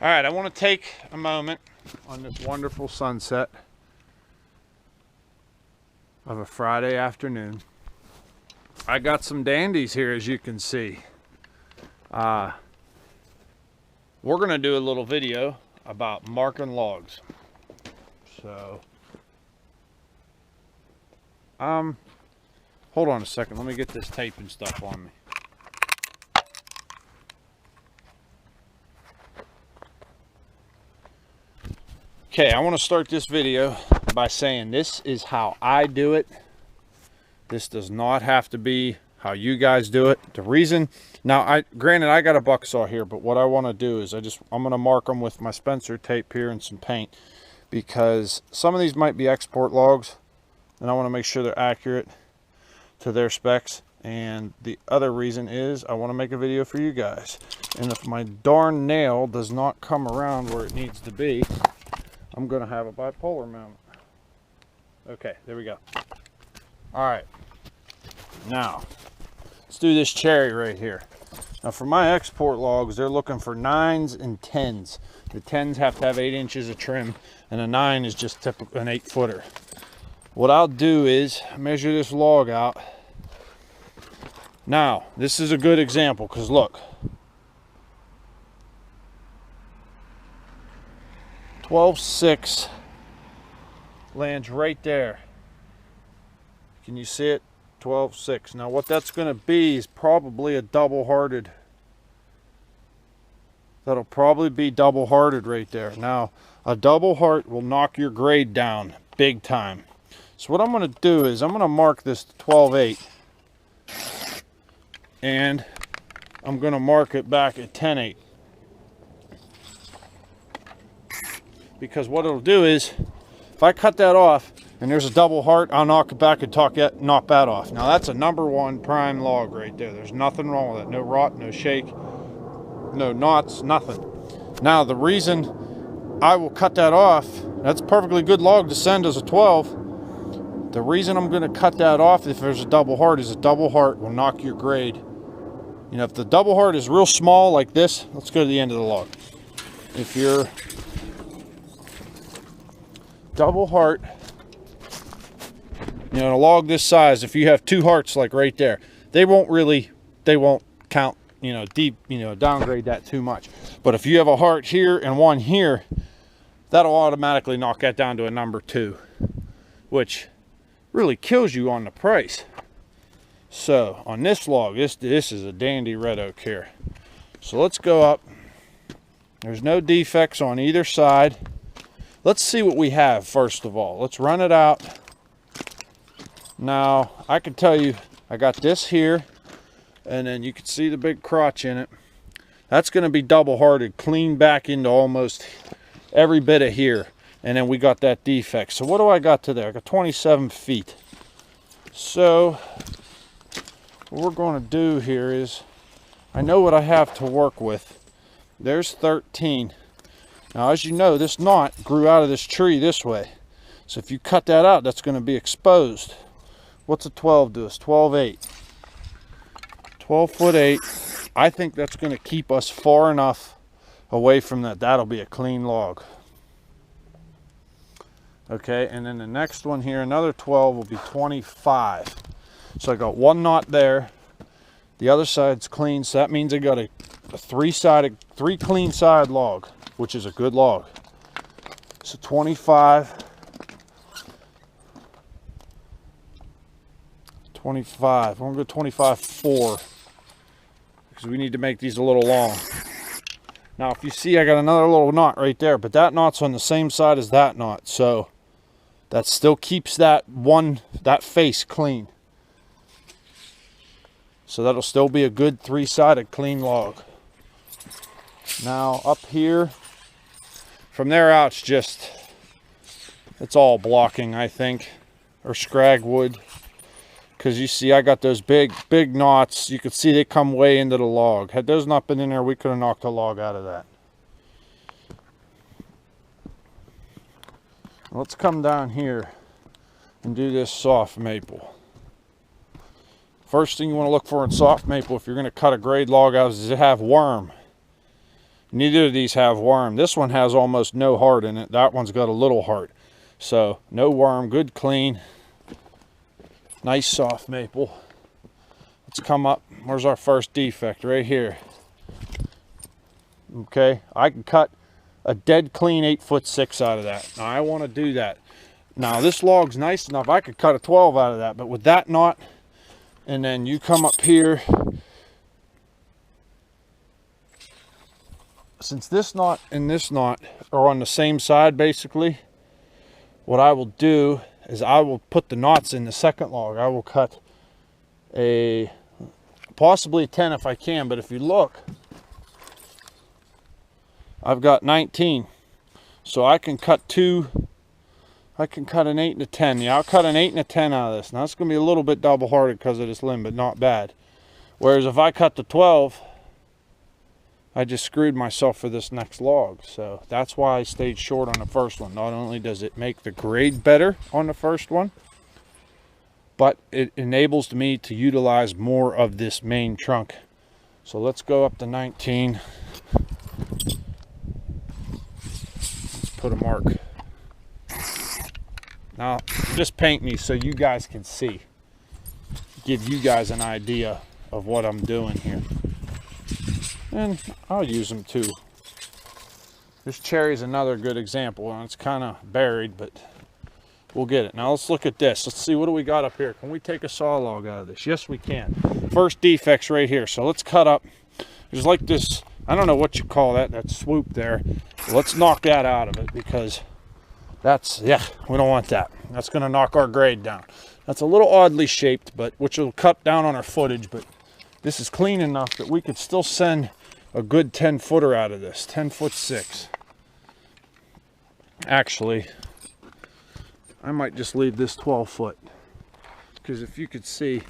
All right, I want to take a moment on this wonderful sunset of a Friday afternoon. I got some dandies here, as you can see. We're gonna do a little video about marking logs. So, hold on a second. Let me get this tape and stuff on me. Okay, I want to start this video by saying this is how I do it. This does not have to be how you guys do it. The reason, now, granted I got a buck saw here, but what I want to do is I'm going to mark them with my Spencer tape here and some paint, because some of these might be export logs and I want to make sure they're accurate to their specs. And the other reason is I want to make a video for you guys. And if my darn nail does not come around where it needs to be, I'm going to have a bipolar mount. Okay, there we go. All right, now let's do this cherry right here. Now for my export logs, they're looking for 9s and 10s. The 10s have to have 8 inches of trim, and a 9 is just typical, an 8-footer. What I'll do is measure this log out. Now, this is a good example, because look. 12/6 lands right there. Can you see it? 12/6. Now what that's going to be is probably a double-hearted. That'll probably be double-hearted right there. Now, a double heart will knock your grade down big time. So what I'm going to do is I'm going to mark this to 12/8. And I'm going to mark it back at 10/8. Because what it'll do is, if I cut that off and there's a double heart, I'll knock it back and knock that off. Now that's a #1 prime log right there. There's nothing wrong with it. No rot, no shake, no knots, nothing. Now the reason I will cut that off, that's a perfectly good log to send as a 12. The reason I'm going to cut that off if there's a double heart is a double heart will knock your grade. You know, if the double heart is real small like this, let's go to the end of the log. If you're double heart, you know, a log this size, if you have 2 hearts like right there, they won't count, you know, deep, you know, downgrade that too much. But if you have a heart here and one here, that'll automatically knock that down to a #2, which really kills you on the price. So on this log, this is a dandy red oak here. So let's go up. There's no defects on either side. Let's see what we have first of all. Let's run it out. Now, I can tell you, I got this here, and then you can see the big crotch in it. That's going to be double-hearted, clean back into almost every bit of here. And then we got that defect. So what do I got to there? I got 27 feet. So what we're going to do here is, I know what I have to work with. There's 13. Now, as you know, this knot grew out of this tree this way. So if you cut that out, that's going to be exposed. What's a 12 do? It's 12/8. 12'8". I think that's going to keep us far enough away from that. That'll be a clean log. Okay, and then the next one here, another 12 will be 25. So I got 1 knot there. The other side's clean, so that means I got a 3 clean side log, which is a good log. So 25, 25. I'm going to go 25/4 because we need to make these a little long. Now, if you see, I got another little knot right there, but that knot's on the same side as that knot, so that still keeps that face clean. So that'll still be a good 3-sided clean log. Now up here, from there out, it's all blocking, I think, or scrag wood. Because you see, I got those big knots. You can see they come way into the log. Had those not been in there, we could have knocked the log out of that. Let's come down here and do this soft maple. First thing you want to look for in soft maple, if you're going to cut a grade log out, is does it have worm? Neither of these have worm. This one has almost no heart in it. That one's got a little heart. So no worm, good clean. Nice soft maple. Let's come up. Where's our first defect? Right here. Okay, I can cut a dead clean 8'6" out of that. Now I want to do that. Now this log's nice enough, I could cut a 12 out of that, but with that knot, and then you come up here, since this knot and this knot are on the same side basically, what I will do is I will put the knots in the second log. I will cut a, possibly a 10 if I can, but if you look, I've got 19. So I can cut two, I can cut an 8 and a 10. Yeah, I'll cut an 8 and a 10 out of this. Now it's going to be a little bit double-hearted because of this limb, but not bad. Whereas if I cut the 12, I just screwed myself for this next log. So that's why I stayed short on the first one. Not only does it make the grade better on the first one, but it enables me to utilize more of this main trunk. So let's go up to 19. Let's put a mark. Now, just paint me so you guys can see. Give you guys an idea of what I'm doing here. And I'll use them too. This cherry is another good example, and it's kind of buried, but we'll get it. Now let's look at this. Let's see, what do we got up here? Can we take a saw log out of this? Yes, we can. First defect's right here. So let's cut up. There's like this, I don't know what you call that swoop there. Let's knock that out of it, because that's, yeah, we don't want that. That's going to knock our grade down. That's a little oddly shaped, but which will cut down on our footage, but this is clean enough that we could still send a good 10-footer out of this, 10'6". Actually, I might just leave this 12-foot, because if you could see,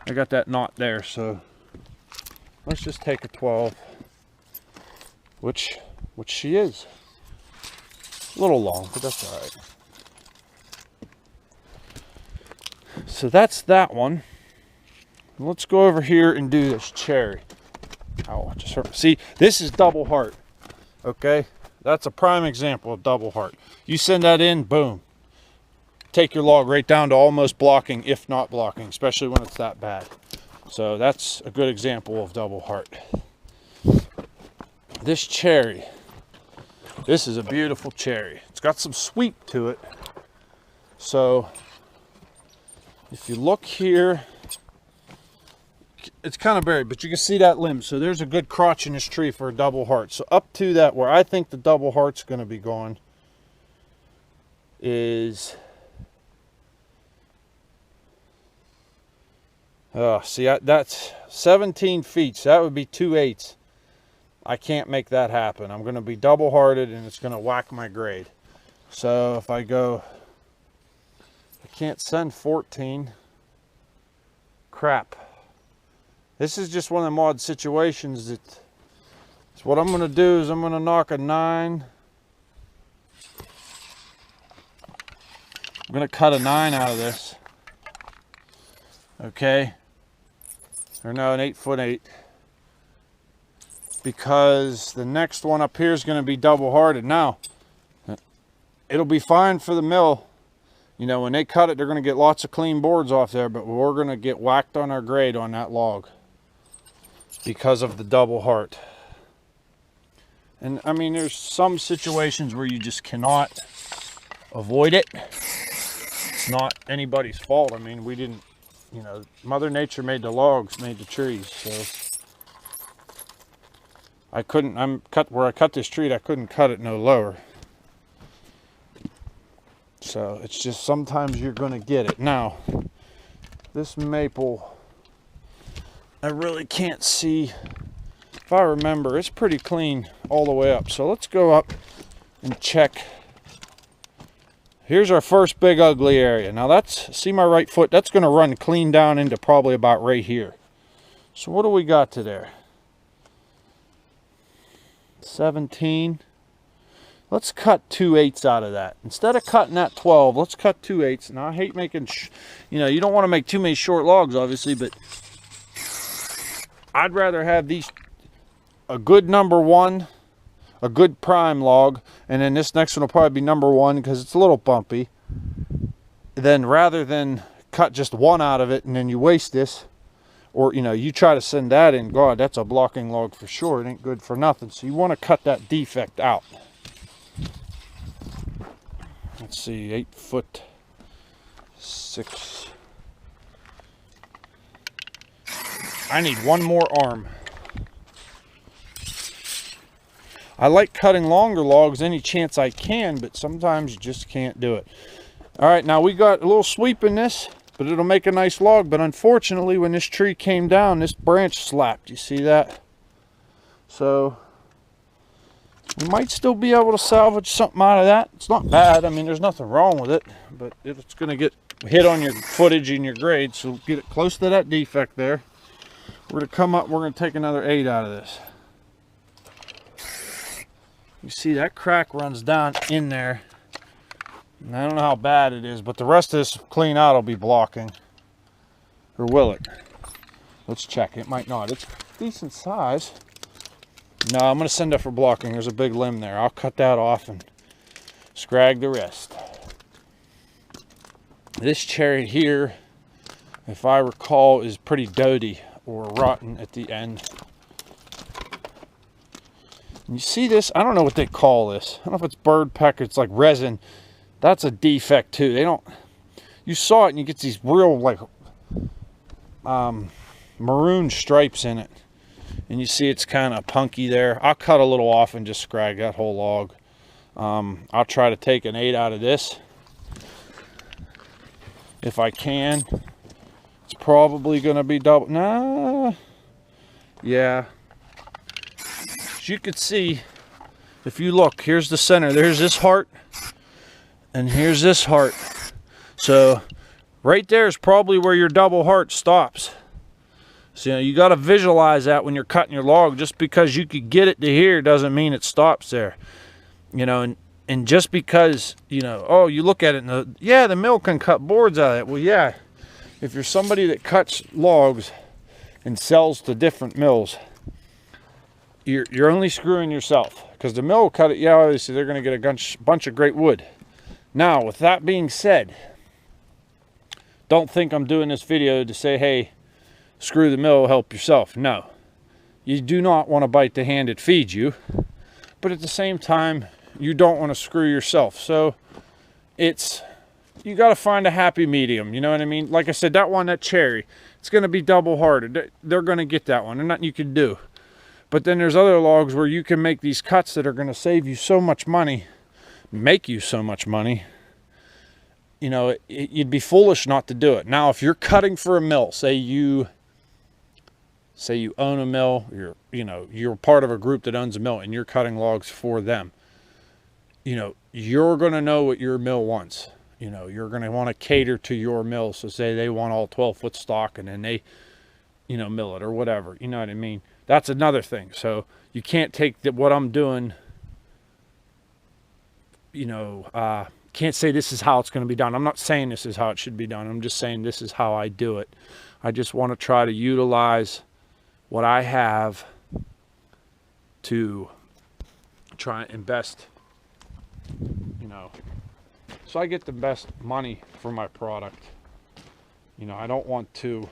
I got that knot there. So let's just take a 12, which she is. A little long, but that's all right. So that's that one. Let's go over here and do this cherry. Oh, I just hurt. See, this is double heart. Okay, that's a prime example of double heart. You send that in, boom. Take your log right down to almost blocking, if not blocking, especially when it's that bad. So that's a good example of double heart. This cherry. This is a beautiful cherry. It's got some sweep to it. So if you look here, it's kind of buried, but you can see that limb. So there's a good crotch in this tree for a double heart. So up to that, where I think the double heart's going to be going, is see, that's 17 feet. So that would be 2/8. I can't make that happen. I'm going to be double hearted, and it's going to whack my grade. So if I go, I can't send 14. Crap. This is just one of them odd situations that, so what I'm going to do is I'm going to knock a 9. I'm going to cut a 9 out of this. Okay. Or no, an 8'8". Because the next one up here is going to be double hearted. Now, it'll be fine for the mill. You know, when they cut it, they're going to get lots of clean boards off there, but we're going to get whacked on our grade on that log because of the double heart. And I mean, there's some situations where you just cannot avoid it. It's not anybody's fault. I mean, we didn't, you know, Mother Nature made the logs, made the trees, so I couldn't, where I cut this tree, I couldn't cut it no lower. So it's just sometimes you're going to get it. Now, this maple, I really can't see. If I remember, it's pretty clean all the way up. So let's go up and check. Here's our first big ugly area. Now that's, see my right foot, that's going to run clean down into probably about right here. So what do we got to there? 17. Let's cut 2/8 out of that. Instead of cutting that 12, let's cut 2/8. Now I hate making, you know, you don't want to make too many short logs, obviously, but I'd rather have these, a good number 1 a good prime log, and then this next one will probably be number 1 because it's a little bumpy, then rather than cut just one out of it and then you waste this, or you try to send that in, God, that's a blocking log for sure. It ain't good for nothing. So you want to cut that defect out. Let's see, 8'6". I need one more arm. I like cutting longer logs any chance I can, but sometimes you just can't do it. All right, now we got a little sweep in this, but it'll make a nice log. But unfortunately, when this tree came down, this branch slapped. You see that? So we might still be able to salvage something out of that. It's not bad. I mean, there's nothing wrong with it, but it's going to get hit on your footage and your grade. So get it close to that defect there. We're going to come up. We're going to take another 8 out of this. You see that crack runs down in there. And I don't know how bad it is, but the rest of this clean out will be blocking. Or will it? Let's check. It might not. It's decent size. No, I'm going to send it for blocking. There's a big limb there. I'll cut that off and scrag the rest. This cherry here, if I recall, is pretty doty or rotten at the end. And you see this? I don't know what they call this. I don't know if it's bird pecker. It's like resin. That's a defect too. They don't. You saw it, and you get these real like maroon stripes in it, and you see it's kind of punky there. I'll cut a little off and just scrag that whole log. I'll try to take an 8 out of this if I can. It's probably going to be double. Nah. Yeah. As you can see, if you look, here's the center. There's this heart, and here's this heart. So right there is probably where your double heart stops. So you got to visualize that when you're cutting your log. Just because you could get it to here doesn't mean it stops there. And just because, oh, you look at it and the mill can cut boards out of it. Well, yeah, if you're somebody that cuts logs and sells to different mills, you're only screwing yourself, because the mill will cut it. Yeah, obviously they're going to get a bunch of great wood. Now, with that being said, don't think I'm doing this video to say, hey, screw the mill, help yourself. No, you do not want to bite the hand that feeds you, but at the same time, you don't want to screw yourself. So you got to find a happy medium. You know what I mean? Like I said, that cherry, it's going to be double hearted. They're going to get that one. There's nothing you can do. But then there's other logs where you can make these cuts that are going to save you so much money, make you so much money. You'd be foolish not to do it. Now, if you're cutting for a mill, say you own a mill, you're part of a group that owns a mill and you're cutting logs for them. You're going to know what your mill wants. You're going to want to cater to your mill. So say they want all 12-foot stock, and then they, mill it or whatever. You know what I mean? That's another thing. So you can't take what I'm doing, can't say this is how it's going to be done. I'm not saying this is how it should be done. I'm just saying this is how I do it. I just want to try to utilize what I have to try and invest, so I get the best money for my product. I don't want to,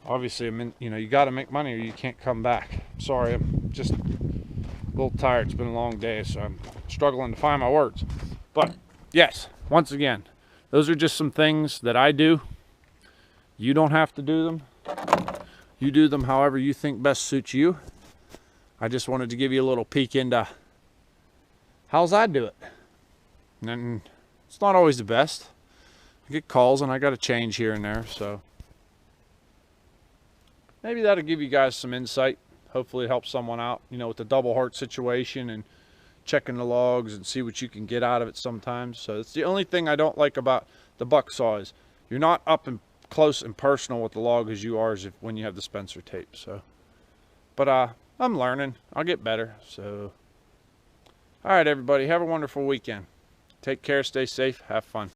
obviously, you got to make money or you can't come back. Sorry, I'm just a little tired. It's been a long day, so I'm struggling to find my words. But yes, once again, those are just some things that I do. You don't have to do them. You do them however you think best suits you. I just wanted to give you a little peek into how's I do it. And it's not always the best. I get calls and I got to change here and there, so maybe that'll give you guys some insight. Hopefully it helps someone out, with the double heart situation and checking the logs and see what you can get out of it sometimes. So it's the only thing I don't like about the buck saw is you're not up and close and personal with the log as you are when you have the Spencer tape. So, but I'm learning. I'll get better. So, all right, everybody, have a wonderful weekend. Take care, stay safe, have fun.